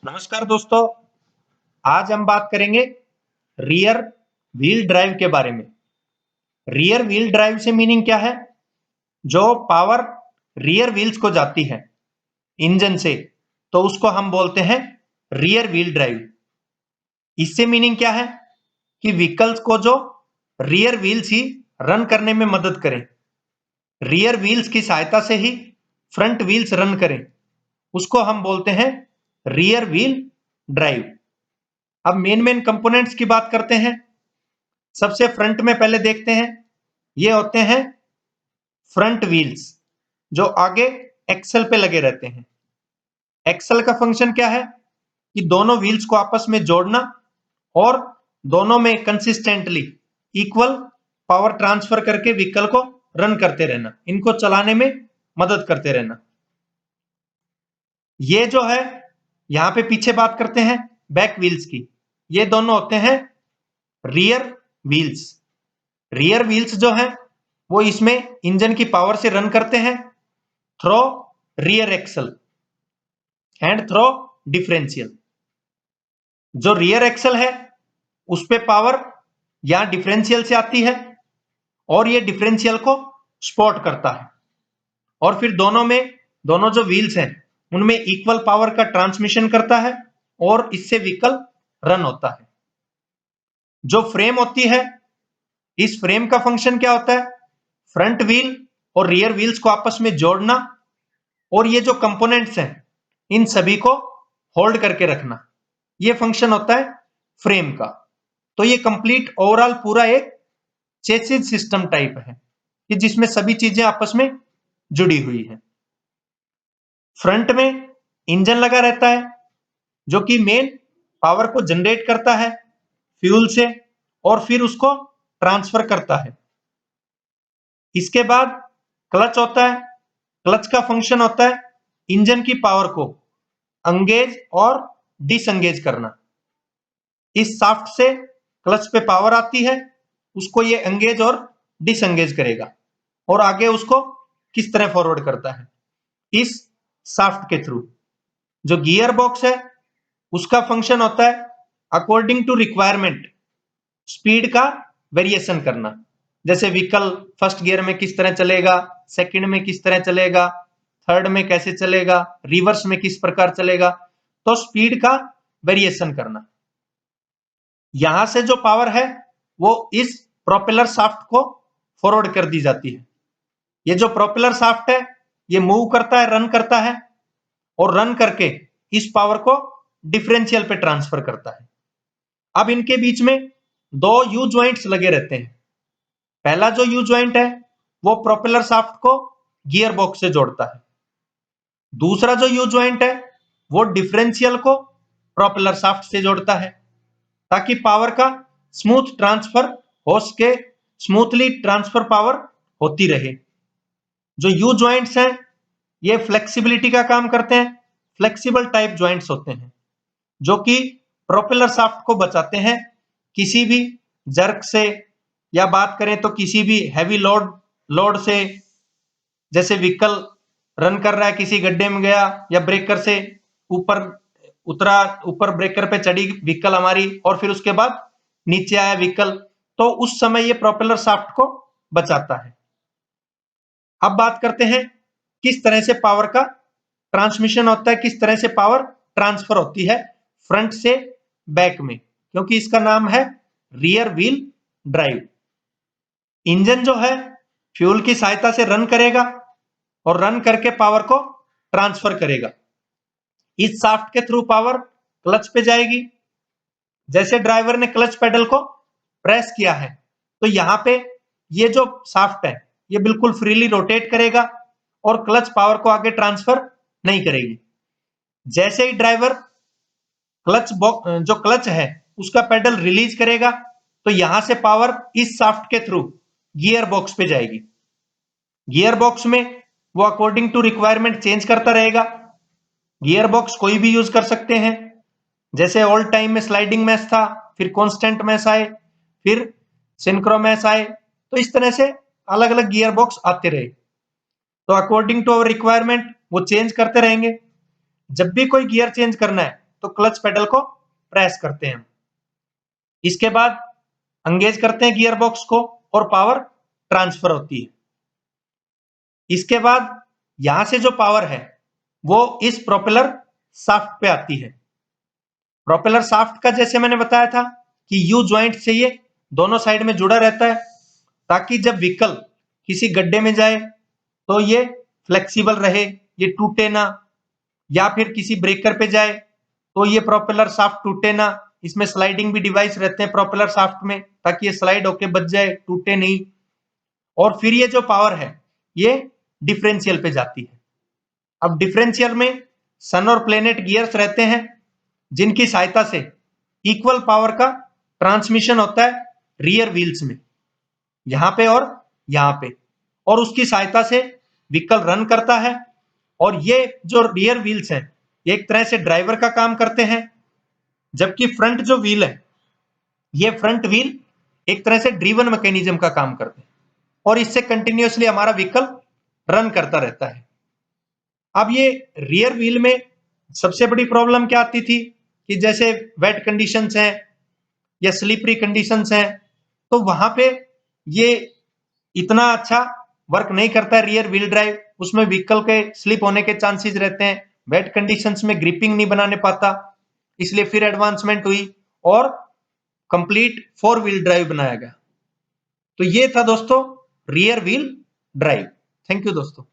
नमस्कार दोस्तों, आज हम बात करेंगे रियर व्हील ड्राइव के बारे में। रियर व्हील ड्राइव से मीनिंग क्या है? जो पावर रियर व्हील्स को जाती है इंजन से, तो उसको हम बोलते हैं रियर व्हील ड्राइव। इससे मीनिंग क्या है कि व्हीकल्स को जो रियर व्हील्स ही रन करने में मदद करें, रियर व्हील्स की सहायता से ही फ्रंट व्हील्स रन करें, उसको हम बोलते हैं रियर व्हील ड्राइव। अब मेन कंपोनेंट्स की बात करते हैं। सबसे फ्रंट में पहले देखते हैं, ये होते हैं फ्रंट व्हील्स जो आगे एक्सल पे लगे रहते हैं। एक्सल का फंक्शन क्या है कि दोनों व्हील्स को आपस में जोड़ना और दोनों में कंसिस्टेंटली इक्वल पावर ट्रांसफर करके व्हीकल को रन करते रहना, इनको चलाने में मदद करते रहना। ये जो है, यहां पे पीछे बात करते हैं बैक व्हील्स की, ये दोनों होते हैं रियर व्हील्स। रियर व्हील्स जो है वो इसमें इंजन की पावर से रन करते हैं through rear axle and through differential. जो रियर एक्सल है उस पे पावर यहां डिफरेंशियल से आती है और ये डिफरेंशियल को सपोर्ट करता है, और फिर दोनों जो व्हील्स हैं उनमें इक्वल पावर का ट्रांसमिशन करता है और इससे व्हीकल रन होता है। जो फ्रेम होती है, इस फ्रेम का फंक्शन क्या होता है? फ्रंट व्हील और रियर व्हील्स को आपस में जोड़ना और ये जो कंपोनेंट्स हैं इन सभी को होल्ड करके रखना, ये फंक्शन होता है फ्रेम का। तो ये कंप्लीट ओवरऑल पूरा एक चेसिस सिस्टम टाइप है कि जिसमें सभी चीजें आपस में जुड़ी हुई है। फ्रंट में इंजन लगा रहता है जो कि मेन पावर को जनरेट करता है फ्यूल से और फिर उसको ट्रांसफर करता है। इसके बाद क्लच होता है। क्लच का फंक्शन होता है इंजन की पावर को एंगेज और डिसएंगेज करना। इस शाफ्ट से क्लच पे पावर आती है, उसको ये एंगेज और डिसएंगेज करेगा और आगे उसको किस तरह फॉरवर्ड करता है, इस शाफ्ट के थ्रू। जो गियर बॉक्स है उसका फंक्शन होता है अकॉर्डिंग टू रिक्वायरमेंट स्पीड का वेरिएशन करना। जैसे व्हीकल फर्स्ट गियर में किस तरह चलेगा, सेकंड में किस तरह चलेगा, थर्ड में कैसे चलेगा, रिवर्स में किस प्रकार चलेगा, तो स्पीड का वेरिएशन करना। यहां से जो पावर है वो इस प्रोपेलर शाफ्ट को फॉरवर्ड कर दी जाती है। ये जो प्रोपेलर शाफ्ट है ये मूव करता है, रन करता है और रन करके इस पावर को डिफरेंशियल पे ट्रांसफर करता है। अब इनके बीच में दो यू ज्वाइंट्स लगे रहते हैं। पहला जो यू ज्वाइंट है वो प्रोपेलर शाफ्ट को गियर बॉक्स से जोड़ता है। दूसरा जो यू ज्वाइंट है वो डिफरेंशियल को प्रोपेलर शाफ्ट से जोड़ता है ताकि पावर का स्मूथ ट्रांसफर हो सके, स्मूथली ट्रांसफर पावर होती रहे। जो यू ज्वाइंट्स हैं ये फ्लेक्सिबिलिटी का काम करते हैं। फ्लेक्सिबल टाइप ज्वाइंट्स होते हैं जो कि प्रोपेलर शाफ्ट को बचाते हैं किसी भी जर्क से, या बात करें तो किसी भी हैवी लोड से। जैसे व्हीकल रन कर रहा है, किसी गड्ढे में गया या ब्रेकर से ऊपर उतरा, ऊपर ब्रेकर पे चढ़ी व्हीकल हमारी और फिर उसके बाद नीचे आया व्हीकल, तो उस समय ये प्रोपेलर शाफ्ट को बचाता है। अब बात करते हैं किस तरह से पावर का ट्रांसमिशन होता है, किस तरह से पावर ट्रांसफर होती है फ्रंट से बैक में, क्योंकि इसका नाम है रियर व्हील ड्राइव। इंजन जो है फ्यूल की सहायता से रन करेगा और रन करके पावर को ट्रांसफर करेगा। इस शाफ्ट के थ्रू पावर क्लच पे जाएगी। जैसे ड्राइवर ने क्लच पेडल को प्रेस किया है तो यहाँ पे ये जो शाफ्ट है ये बिल्कुल फ्रीली रोटेट करेगा और क्लच पावर को आगे ट्रांसफर नहीं करेगी। जैसे ही ड्राइवर जो क्लच है उसका पेडल रिलीज करेगा तो यहां से पावर इस शाफ्ट के थ्रू गियर बॉक्स पे जाएगी। गियर बॉक्स में वो अकॉर्डिंग टू रिक्वायरमेंट चेंज करता रहेगा। गियर बॉक्स कोई भी यूज कर सकते हैं, जैसे ओल्ड टाइम में स्लाइडिंग मैश था, फिर कांस्टेंट मैश आए, फिर सिंक्रो मैश आए, तो इस तरह से अलग अलग गियर बॉक्स आते रहे। तो अकॉर्डिंग टू अवर रिक्वायरमेंट वो चेंज करते रहेंगे। जब भी कोई गियर चेंज करना है तो क्लच पेडल को प्रेस करते हैं। इसके बाद एंगेज करते हैं गियर बॉक्स को और पावर ट्रांसफर होती है। इसके बाद यहां से जो पावर है वो इस प्रोपेलर शाफ्ट पे आती है। प्रोपेलर शाफ्ट का जैसे मैंने बताया था कि यू जॉइंट से ये दोनों साइड में जुड़ा रहता है, ताकि जब व्हीकल किसी गड्ढे में जाए तो ये फ्लेक्सिबल रहे, ये टूटे ना, या फिर किसी ब्रेकर पे जाए तो ये प्रोपेलर शाफ्ट टूटे ना। इसमें स्लाइडिंग भी डिवाइस रहते हैं प्रोपेलर शाफ्ट में, ताकि ये स्लाइड होके बच जाए, टूटे नहीं। और फिर ये जो पावर है ये डिफरेंशियल पे जाती है। अब डिफरेंशियल में सन और प्लेनेट गियर्स रहते हैं, जिनकी सहायता से इक्वल पावर का ट्रांसमिशन होता है रियर व्हील्स में, यहां पे और यहां पे, और उसकी सहायता से व्हीकल रन करता है। और ये जो रियर व्हील्स हैं एक तरह से ड्राइवर का काम करते हैं, जबकि फ्रंट जो व्हील है ये फ्रंट व्हील एक तरह से ड्रीवन मैकेनिज्म का काम करते हैं, और इससे कंटिन्यूअसली हमारा व्हीकल रन करता रहता है। अब ये रियर व्हील में सबसे बड़ी प्रॉब्लम क्या आती थी कि जैसे वेट कंडीशंस हैं या स्लिपरी कंडीशंस हैं, तो वहां पे ये इतना अच्छा वर्क नहीं करता है रियर व्हील ड्राइव, उसमें व्हीकल के स्लिप होने के चांसेस रहते हैं, वेट कंडीशंस में ग्रिपिंग नहीं बनाने पाता। इसलिए फिर एडवांसमेंट हुई और कंप्लीट 4 व्हील ड्राइव बनाया गया। तो ये था दोस्तों rear wheel drive. Thank you दोस्तों।